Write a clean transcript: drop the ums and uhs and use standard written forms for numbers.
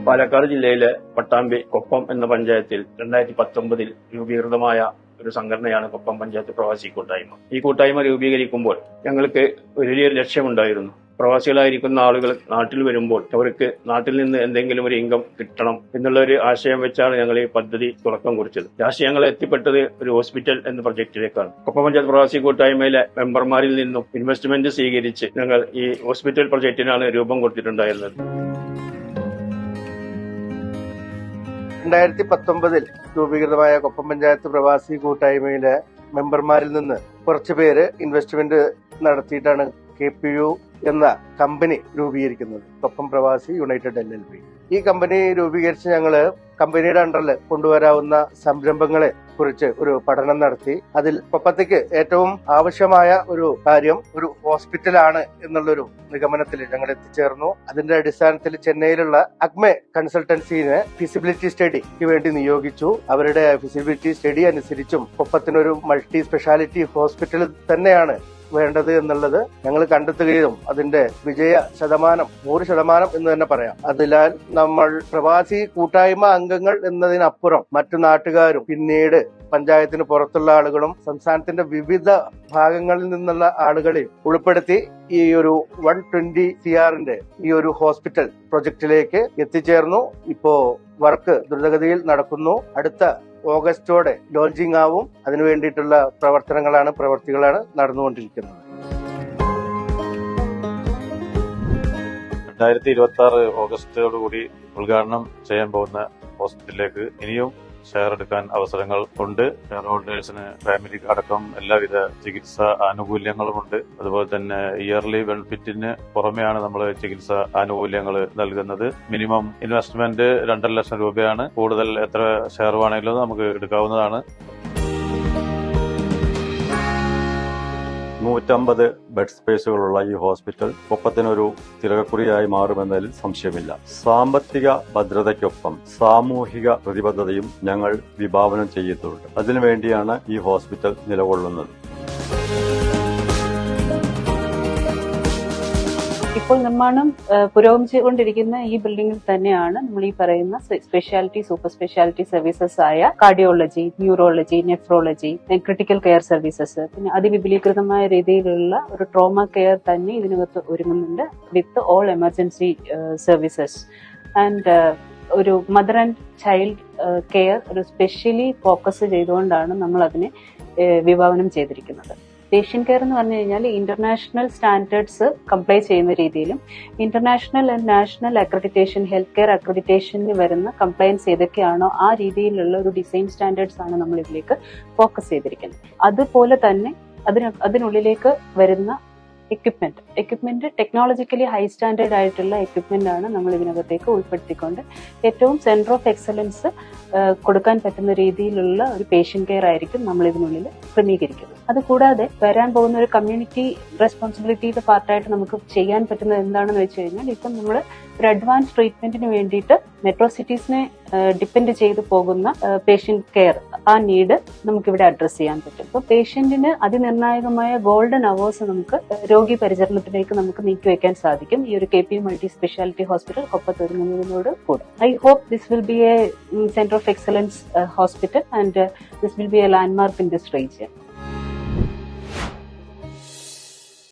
പാലക്കാട് ജില്ലയിലെ പട്ടാമ്പി കൊപ്പം എന്ന പഞ്ചായത്തിൽ 2019 രൂപീകൃതമായ ഒരു സംഘടനയാണ് കൊപ്പം പഞ്ചായത്ത് പ്രവാസി കൂട്ടായ്മ. ഈ കൂട്ടായ്മ രൂപീകരിക്കുമ്പോൾ ഞങ്ങൾക്ക് വലിയൊരു ലക്ഷ്യമുണ്ടായിരുന്നു. പ്രവാസികളായിരിക്കുന്ന ആളുകൾ നാട്ടിൽ വരുമ്പോൾ അവർക്ക് നാട്ടിൽ നിന്ന് എന്തെങ്കിലും ഒരു ഇൻകം കിട്ടണം എന്നുള്ള ഒരു ആശയം വെച്ചാണ് ഞങ്ങൾ ഈ പദ്ധതി തുടക്കം കുറിച്ചത്. ഞങ്ങൾ എത്തിപ്പെട്ടത് ഒരു ഹോസ്പിറ്റൽ എന്ന പ്രൊജക്റ്റിലേക്കാണ്. കൊപ്പം പഞ്ചായത്ത് പ്രവാസി കൂട്ടായ്മയിലെ മെമ്പർമാരിൽ നിന്നും ഇൻവെസ്റ്റ്മെന്റ് സ്വീകരിച്ച് ഞങ്ങൾ ഈ ഹോസ്പിറ്റൽ പ്രൊജക്റ്റിനാണ് രൂപം കൊടുത്തിട്ടുണ്ടായിരുന്നത്. 2019 രൂപീകൃതമായ കൊപ്പം പഞ്ചായത്ത് പ്രവാസി കൂട്ടായ്മയിലെ മെമ്പർമാരിൽ നിന്ന് കുറച്ചു പേര് ഇൻവെസ്റ്റ്മെന്റ് നടത്തിയിട്ടാണ് KPU എന്ന കമ്പനി രൂപീകരിക്കുന്നത്. കൊപ്പം പ്രവാസി യുണൈറ്റഡ് LLP. ഈ കമ്പനി രൂപീകരിച്ച് ഞങ്ങള് കമ്പനിയുടെ അണ്ടറിൽ കൊണ്ടുവരാവുന്ന സംരംഭങ്ങളെ കുറിച്ച് ഒരു പഠനം നടത്തി. അതിൽ കൊപ്പത്തേക്ക് ഏറ്റവും ആവശ്യമായ ഒരു കാര്യം ഒരു ഹോസ്പിറ്റലാണ് എന്നുള്ളൊരു നിഗമനത്തിൽ ഞങ്ങൾ എത്തിച്ചേർന്നു. അതിന്റെ അടിസ്ഥാനത്തിൽ ചെന്നൈയിലുള്ള അഗ്മെ കൺസൾട്ടൻസിനെ ഫിസിബിലിറ്റി സ്റ്റഡിക്ക് വേണ്ടി നിയോഗിച്ചു. അവരുടെ ഫിസിബിലിറ്റി സ്റ്റഡി അനുസരിച്ചും കൊപ്പത്തിനൊരു മൾട്ടി സ്പെഷ്യാലിറ്റി ഹോസ്പിറ്റൽ തന്നെയാണ് വേണ്ടത് എന്നുള്ളത് ഞങ്ങൾ കണ്ടെത്തുകയും അതിന്റെ വിജയ ശതമാനം 100% എന്ന് തന്നെ പറയാം. അതിനാൽ നമ്മൾ പ്രവാസി കൂട്ടായ്മ അംഗങ്ങൾ എന്നതിനപ്പുറം മറ്റു നാട്ടുകാരും പിന്നീട് പഞ്ചായത്തിന് പുറത്തുള്ള ആളുകളും സംസ്ഥാനത്തിന്റെ വിവിധ ഭാഗങ്ങളിൽ നിന്നുള്ള ആളുകളെയും ഉൾപ്പെടുത്തി ഈ ഒരു 120 CR ഈ ഒരു ഹോസ്പിറ്റൽ പ്രൊജക്ടിലേക്ക് എത്തിച്ചേർന്നു. ഇപ്പോ വർക്ക് ദ്രുതഗതിയിൽ നടക്കുന്നു. അടുത്ത ഓഗസ്റ്റോടെ ലോഞ്ചിങ് ആവും. അതിനു വേണ്ടിയിട്ടുള്ള പ്രവർത്തികളാണ് നടന്നുകൊണ്ടിരിക്കുന്നത്. 2026 ഓഗസ്റ്റോടുകൂടി ഉദ്ഘാടനം ചെയ്യാൻ പോകുന്ന ഹോസ്പിറ്റലിലേക്ക് ഇനിയും ഷെയർ എടുക്കാൻ അവസരങ്ങൾ ഉണ്ട്. ഷെയർ ഹോൾഡേഴ്സിന് ഫാമിലി അടക്കം എല്ലാവിധ ചികിത്സാ ആനുകൂല്യങ്ങളുമുണ്ട്. അതുപോലെ തന്നെ ഇയർലി ബെനിഫിറ്റിന് പുറമെയാണ് നമ്മൾ ചികിത്സാ ആനുകൂല്യങ്ങൾ നൽകുന്നത്. മിനിമം ഇൻവെസ്റ്റ്മെന്റ് 2.5 ലക്ഷം രൂപയാണ്. കൂടുതൽ എത്ര ഷെയർ വേണമെങ്കിലും നമുക്ക് എടുക്കാവുന്നതാണ്. 150 ബെഡ് സ്പേസുകളുള്ള ഈ ഹോസ്പിറ്റൽ കൊപ്പത്തിനൊരു തിലകക്കുറിയായി മാറുമെന്നതിൽ സംശയമില്ല. സാമ്പത്തിക ഭദ്രതയ്ക്കൊപ്പം സാമൂഹിക പ്രതിബദ്ധതയും ഞങ്ങൾ വിഭാവനം ചെയ്യുന്നുണ്ട്. അതിനുവേണ്ടിയാണ് ഈ ഹോസ്പിറ്റൽ നിലകൊള്ളുന്നത്. ഇപ്പോൾ നിർമ്മാണം പുരോഗമിച്ചുകൊണ്ടിരിക്കുന്ന ഈ ബിൽഡിംഗിൽ തന്നെയാണ് നമ്മൾ ഈ പറയുന്ന സ്പെഷ്യാലിറ്റി സൂപ്പർ സ്പെഷ്യാലിറ്റി സർവീസസ് ആയ cardiology, neurology, nephrology, critical care services, പിന്നെ അതിവിപുലീകൃതമായ രീതിയിലുള്ള ഒരു ട്രോമ കെയർ തന്നെ ഇതിനകത്ത് ഒരുങ്ങുന്നുണ്ട് with all emergency services and ഒരു മദർ ആൻഡ് ചൈൽഡ് കെയർ ഒരു സ്പെഷ്യലി ഫോക്കസ് ചെയ്തുകൊണ്ടാണ് നമ്മൾ അതിനെ വിഭാവനം ചെയ്തിരിക്കുന്നത്. പേഷ്യന്റ് കെയർ എന്ന് പറഞ്ഞു കഴിഞ്ഞാൽ ഇന്റർനാഷണൽ സ്റ്റാൻഡേർഡ്സ് കംപ്ലൈ ചെയ്യുന്ന രീതിയിലും international and national accreditation health care അക്രഡിറ്റേഷനിൽ വരുന്ന കംപ്ലയൻസ് ഏതൊക്കെയാണോ ആ രീതിയിലുള്ള ഒരു ഡിസൈൻ സ്റ്റാൻഡേർഡ്സ് ആണ് നമ്മൾ ഇതിലേക്ക് ഫോക്കസ് ചെയ്തിരിക്കുന്നത്. അതുപോലെ തന്നെ അതിനുള്ളിലേക്ക് വരുന്ന എക്യുപ്മെന്റ് ടെക്നോളജിക്കലി ഹൈ സ്റ്റാൻഡേർഡ് ആയിട്ടുള്ള എക്യുപ്മെന്റ് ആണ് നമ്മൾ ഇതിനകത്തേക്ക് ഉൾപ്പെടുത്തിക്കൊണ്ട് ഏറ്റവും സെന്റർ ഓഫ് എക്സലൻസ് കൊടുക്കാൻ പറ്റുന്ന രീതിയിലുള്ള ഒരു പേഷ്യന്റ് കെയർ ആയിരിക്കും നമ്മൾ ഇതിനുള്ളിൽ ക്രമീകരിക്കുന്നത്. അതുകൂടാതെ വരാൻ പോകുന്ന ഒരു കമ്മ്യൂണിറ്റി റെസ്പോൺസിബിലിറ്റിയുടെ പാർട്ടായിട്ട് നമുക്ക് ചെയ്യാൻ പറ്റുന്നത് എന്താണെന്ന് വെച്ച് കഴിഞ്ഞാൽ ഇപ്പം നമ്മൾ ഒരു അഡ്വാൻസ് ട്രീറ്റ്മെന്റിന് വേണ്ടിയിട്ട് മെട്രോ സിറ്റീസിനെ ഡിപ്പെൻഡ് ചെയ്ത് പോകുന്ന പേഷ്യന്റ് കെയർ ആ നീഡ് നമുക്കിവിടെ അഡ്രസ് ചെയ്യാൻ പറ്റും. അപ്പോൾ പേഷ്യന്റിന് അതിനിർണായകമായ ഗോൾഡൻ അവേഴ്സ് നമുക്ക് രോഗി പരിചരണത്തിലേക്ക് നമുക്ക് നീക്കിവെക്കാൻ സാധിക്കും ഈ ഒരു KPU മൾട്ടി സ്പെഷ്യാലിറ്റി ഹോസ്പിറ്റൽ കൊപ്പത്ത് ഒരുങ്ങുന്നതിനോട് കൂടെ. I hope this will be a centre of excellence hospital and this will be a landmark in this region.